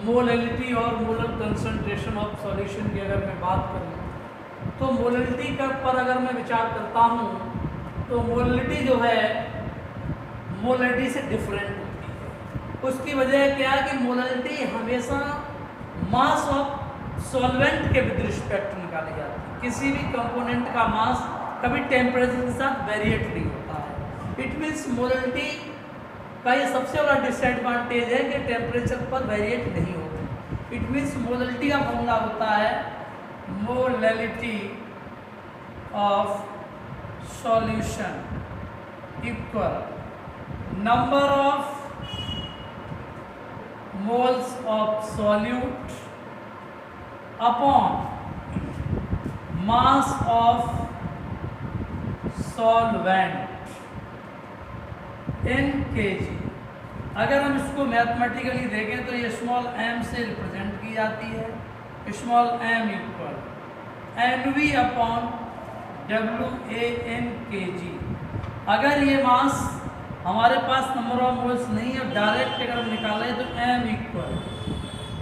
Molality और molar concentration of solution की अगर मैं बात करूँ तो मोलैलिटी पर अगर मैं विचार करता हूँ तो मोलैलिटी जो है मोलैलिटी से डिफरेंट होती है। उसकी वजह क्या है कि मोलैलिटी हमेशा मास ऑफ सॉल्वेंट के विद रिस्पेक्ट निकाली जाती है। किसी भी कंपोनेंट का मास कभी टेम्परेचर के साथ वेरिएट नहीं होता है। इट मीन्स मोलैलिटी का ये सबसे बड़ा डिसएडवांटेज है कि टेम्परेचर पर वेरिएट नहीं होती। इट मीन्स मोलैलिटी का फॉर्मूला होता है molality of solution equal number of moles of solute upon mass of solvent in KG. अगर हम इसको मैथमेटिकली देखें तो ये स्मॉल m से रिप्रेजेंट की जाती है। Small m equal NV upon WA इन केजी। अगर ये मास हमारे पास नंबर ऑफ मोल्स नहीं है, डायरेक्ट अगर हम निकालें तो m equal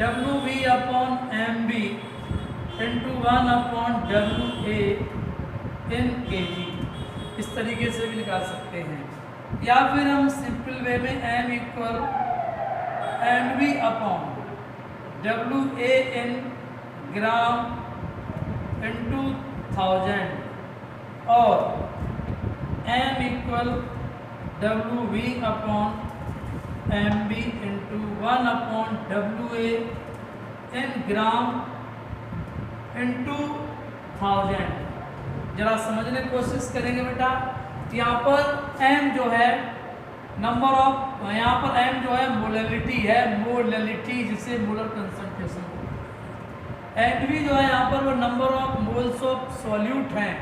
WV upon MB into 1 upon WA इन केजी। इस तरीके से भी निकाल सकते हैं, या फिर हम सिंपल वे में m equal NV upon WA इन ग्राम इंटू 1000 और m equal WV upon MB into 1 upon WA इन ग्राम इंटू 1000। जरा समझने की कोशिश करेंगे बेटा। यहाँ पर m जो है नंबर ऑफ, यहाँ पर m जो है मोलैलिटी है, मोलैलिटी जिसे मोलर कंसंट्रेशन है। NV जो है यहाँ पर वो number of moles of solute हैं।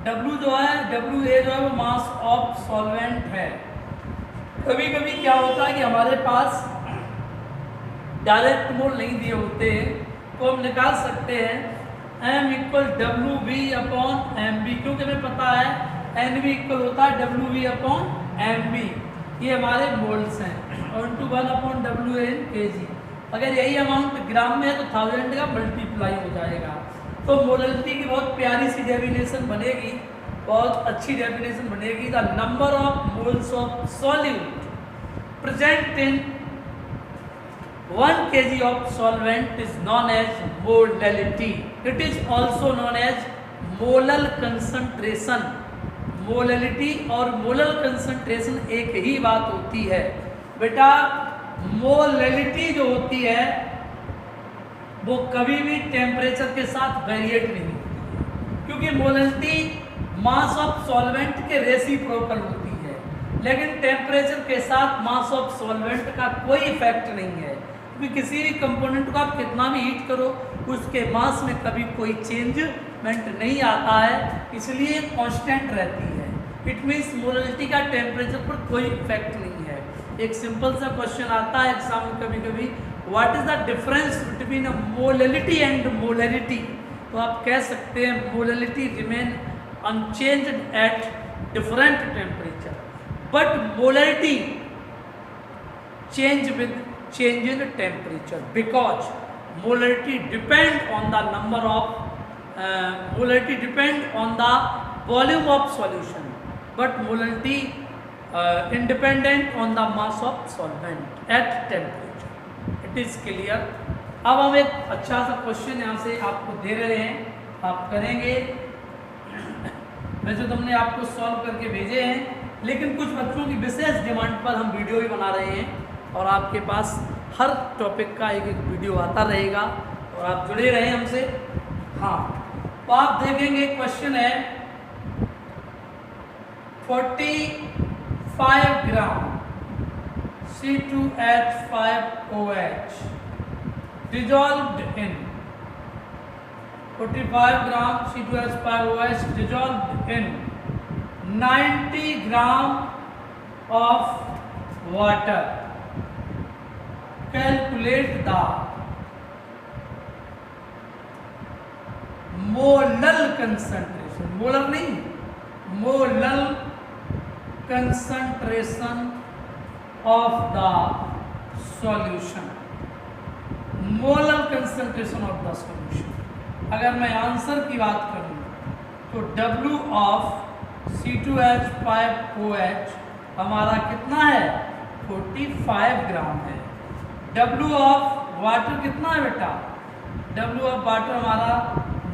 W जो है WA जो है वो मास ऑफ सॉल्वेंट है। कभी कभी क्या होता है कि हमारे पास डायरेक्ट मोल नहीं दिए होते तो हम निकाल सकते हैं m equal WV upon MB, क्योंकि हमें पता है NV इक्वल होता है WV अपॉन MB, ये हमारे मोल्स हैं, और इंटू 1 अपॉन WA इन केजी। अगर यही अमाउंट ग्राम में है तो 1000 का मल्टीप्लाई हो जाएगा। तो मोलैलिटी की बहुत प्यारी सी डेफिनेशन बनेगी, बहुत अच्छी डेफिनेशन बनेगी। The number of moles of solute present in 1 kg of solvent is known as molality. It is also known as molar concentration. Molality और मोलर कंसंट्रेशन एक ही बात होती है बेटा। मोलैलिटी जो होती है वो कभी भी टेम्परेचर के साथ वेरिएट नहीं होती है, क्योंकि मोलैलिटी मास ऑफ सॉल्वेंट के रेसिप्रोकल होती है, लेकिन टेम्परेचर के साथ मास ऑफ सॉल्वेंट का कोई इफेक्ट नहीं है। क्योंकि किसी भी कंपोनेंट को आप कितना भी हीट करो उसके मास में कभी कोई चेंजमेंट नहीं आता है, इसलिए कांस्टेंट रहती है। इट मीन्स मोलैलिटी का टेम्परेचर पर कोई इफेक्ट नहीं है। एक सिंपल सा क्वेश्चन आता है एग्जाम में कभी कभी, what is the difference between a molality and molarity. तो आप कह सकते हैं molality remain unchanged at different temperature, but molarity change with change in temperature because molarity depend on the number of molarity depend on the volume of solution, but molarity independent on the mass of solvent at temperature. It is clear. अब हम एक अच्छा सा question यहाँ से आपको दे रहे हैं, आप करेंगे। वैसे तो हमने आपको सॉल्व करके भेजे हैं, लेकिन कुछ बच्चों की विशेष डिमांड पर हम वीडियो भी बना रहे हैं और आपके पास हर टॉपिक का एक एक वीडियो आता रहेगा और आप जुड़े रहें हमसे। हाँ, तो आप देखेंगे क्वेश्चन है 45 gram C2H5OH dissolved in 45 gram C2H5OH dissolved in 90 gram of water. Calculate the molar concentration, molar नहीं, molar concentration of the solution. Molar concentration of the solution. अगर मैं आंसर की बात करूँ तो W ऑफ C2H5OH हमारा कितना है 45 ग्राम है। W ऑफ वाटर कितना है बेटा, W ऑफ वाटर हमारा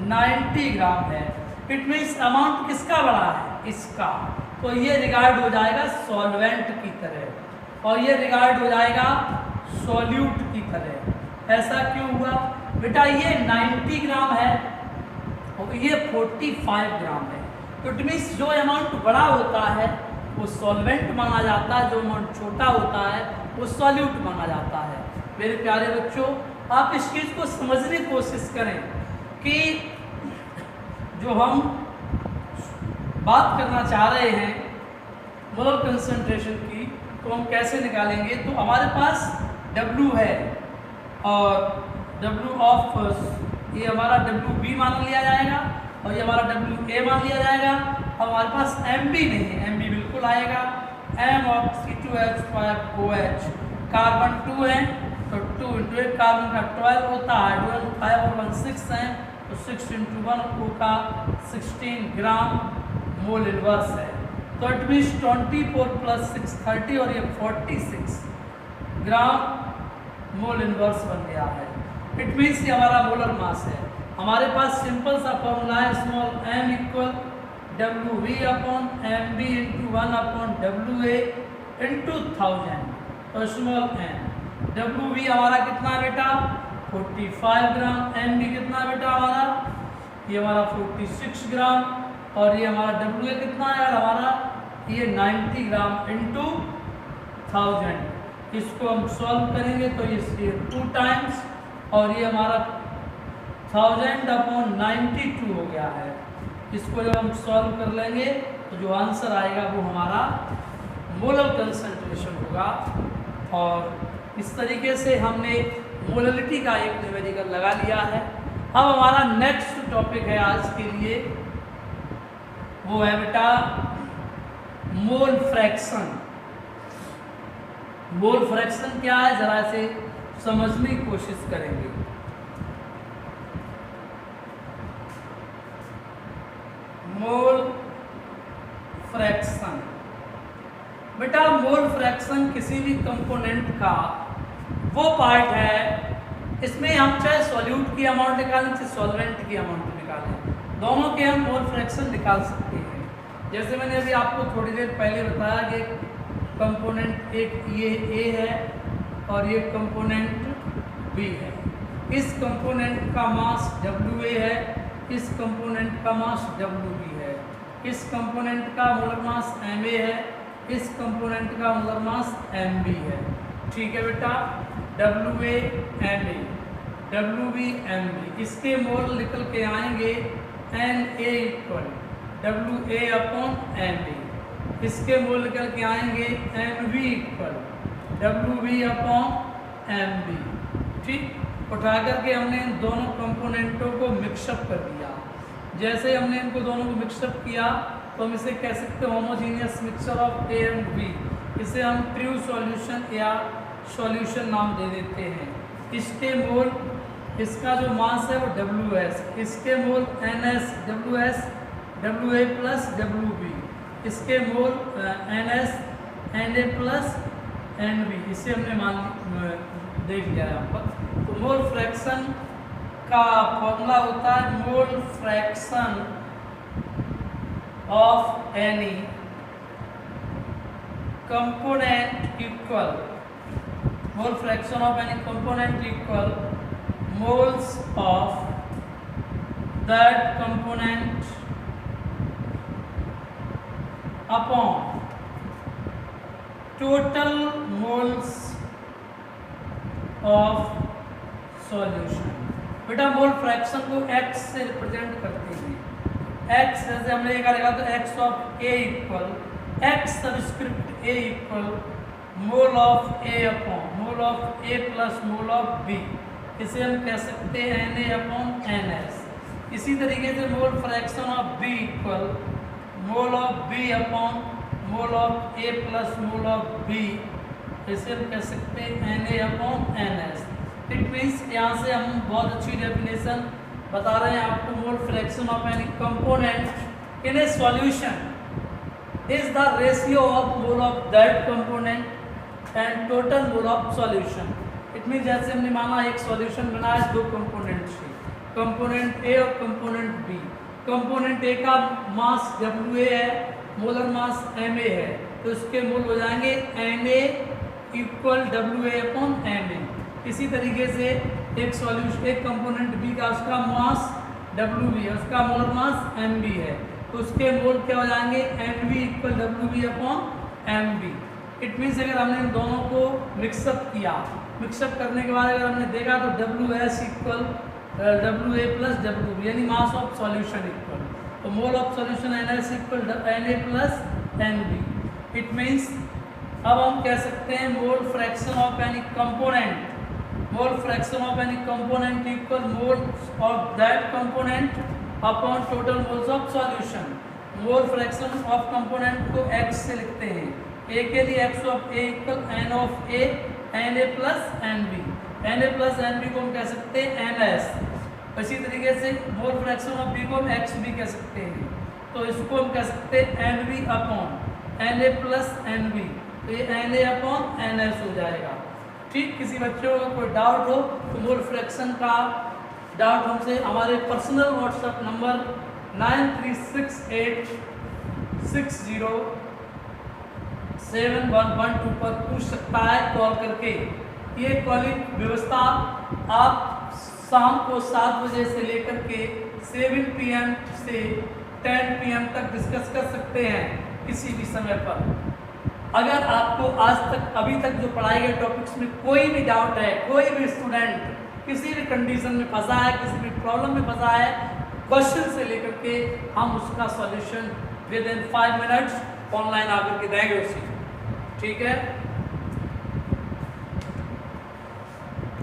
90 ग्राम है। इट मीन्स अमाउंट किसका बड़ा है, इसका। तो ये रिगार्ड हो जाएगा सॉल्वेंट की तरह और ये रिगार्ड हो जाएगा सॉल्यूट की तरह। ऐसा क्यों हुआ बेटा, ये 90 ग्राम है और ये 45 ग्राम है। तो इट मीन्स जो अमाउंट बड़ा होता है वो सॉल्वेंट माना जाता है, जो अमाउंट छोटा होता है वो सॉल्यूट माना जाता है। मेरे प्यारे बच्चों, आप इस चीज़ को समझने की कोशिश करें कि जो हम बात करना चाह रहे हैं मोलर कंसंट्रेशन की, तो हम कैसे निकालेंगे। तो हमारे पास W है और W ऑफ ये हमारा WB मान लिया जाएगा और ये हमारा WA मान लिया जाएगा। अब हमारे पास MB नहीं है, MB बिल्कुल आएगा। M ऑफ C2H5OH कार्बन 2 है तो 2 इंटू एक कार्बन का 12 होता है, हाइड्रोजन 5 और 1 6 है तो 6 इंटू 1 O का 16 ग्राम मोल इनवर्स है। तो इट मीन्स 24 प्लस 6 30 और ये 46 ग्राम मोल इनवर्स बन गया है। इट मीन्स ये हमारा मोलर मास है। हमारे पास सिंपल सा फॉर्मूला है small m equal WV upon MB into 1 upon WA into 1000। तो स्मॉल m WV हमारा कितना बेटा 45 ग्राम, MB कितना बेटा हमारा, ये हमारा 46 ग्राम और ये हमारा WA कितना है यार हमारा, ये 90 ग्राम इंटू 1000। इसको हम सॉल्व करेंगे तो ये 2 टाइम्स और ये हमारा 1000 अपॉन 92 हो गया है। इसको जब हम सॉल्व कर लेंगे तो जो आंसर आएगा वो हमारा मोलर कंसंट्रेशन होगा। और इस तरीके से हमने मोलरिटी का एक न्यूमेरिकल लगा लिया है। अब हमारा नेक्स्ट टॉपिक है आज के लिए, वो है बेटा मोल फ्रैक्शन। मोल फ्रैक्शन क्या है जरा से समझने की कोशिश करेंगे। मोल फ्रैक्शन बेटा, मोल फ्रैक्शन किसी भी कंपोनेंट का वो पार्ट है, इसमें हम चाहे सॉल्यूट की अमाउंट निकालें चाहे सॉल्वेंट की अमाउंट निकालें, दोनों के हम मोल फ्रैक्शन निकाल सकते हैं। जैसे मैंने अभी आपको थोड़ी देर पहले बताया कि कंपोनेंट एक ये A है और ये कंपोनेंट B है। इस कंपोनेंट का मास WA है, इस कंपोनेंट का मास WB है, इस कंपोनेंट का मोलर मास MA है, इस कंपोनेंट का मोलर मास MB है। ठीक है बेटा, WA MA WB MB, इसके मोल निकल के आएंगे NA equal WA upon MB, इसके मोल निकल के आएंगे MB equal WB upon MB। ठीक, उठा करके हमने इन दोनों कंपोनेंटों को मिक्सअप कर दिया। जैसे हमने इनको दोनों को मिक्सअप किया तो हम इसे कह सकते हैं homogeneous mixture of A and B। इसे हम ट्रू सॉल्यूशन या सॉल्यूशन नाम दे देते हैं। इसके मोल, इसका जो मास है वो WS, इसके मोल NS WS WA plus WB, इसके मोल NS NA प्लस NB, इसे हमने मान देख लिया है यहाँ पर। तो मोल फ्रैक्शन का फॉर्मूला होता है mole fraction of any component equal, mole fraction of any component equal moles of that component upon total moles of solution. बेटा मोल फ्रैक्शन को x से रिप्रेजेंट करते हैं। x जैसे हमने ये लिखा तो x of A equal x subscript A equal mole of A upon mole of A plus mole of B, इसे हम कह सकते हैं Na अपॉन NS। इसी तरीके से mole fraction of B equal mole of B upon mole of A plus mole of B, इसे हम कह सकते हैं Na upon NS। It means यहाँ से हम बहुत अच्छी डेफिनेशन बता रहे हैं आपको। Mole fraction of any component in A solution is the ratio of mole of that component and total mole of solution. It means जैसे हमने माना एक सॉल्यूशन बनाया दो कंपोनेंट से, कंपोनेंट ए और कंपोनेंट बी। कंपोनेंट ए का मास WA है, मोलर मास MA है, तो इसके मोल हो जाएंगे NA equal WA upon MA। इसी तरीके से एक सॉल्यूशन एक कंपोनेंट बी का उसका मास WB है, उसका मोलर मास MB है, तो उसके मोल क्या हो जाएंगे MB equal WB upon MB। It means अगर हमने इन दोनों को मिक्सअप किया, मिक्सअप करने के बाद अगर हमने देखा तो WS equal WA plus WB यानी मास ऑफ सॉल्यूशन इक्वल, तो mole of solution NS equal NA plus NB। It means अब हम कह सकते हैं mole fraction of any component, mole fraction of any component equal mole of that component upon total moles of solution. Mole fraction of component को x से लिखते हैं, a के लिए x of a equal n of a NA plus NB, NA plus NB को हम कह सकते हैं NS। इसी तरीके से मोल फ्रैक्शन ऑफ B को हम XB कह सकते हैं, तो इसको हम कह सकते हैं NB upon NA plus NB, तो ये NA अपॉन NS हो जाएगा। ठीक, किसी बच्चों को कोई डाउट हो तो मोल फ्रैक्शन का डाउट हमसे हमारे पर्सनल व्हाट्सएप नंबर 9368607112 पर पूछ सकता है कॉल करके। ये कॉलिंग व्यवस्था आप शाम को 7 बजे से लेकर के 7 PM से 10 PM तक डिस्कस कर सकते हैं किसी भी समय पर। अगर आपको आज तक अभी तक जो पढ़ाए गए टॉपिक्स में कोई भी डाउट है, कोई भी स्टूडेंट किसी भी कंडीशन में फंसा है, किसी भी प्रॉब्लम में फंसा है, क्वेश्चन से लेकर के हम उसका solution with in 5 minutes online आकर के देंगे उसे। ठीक है।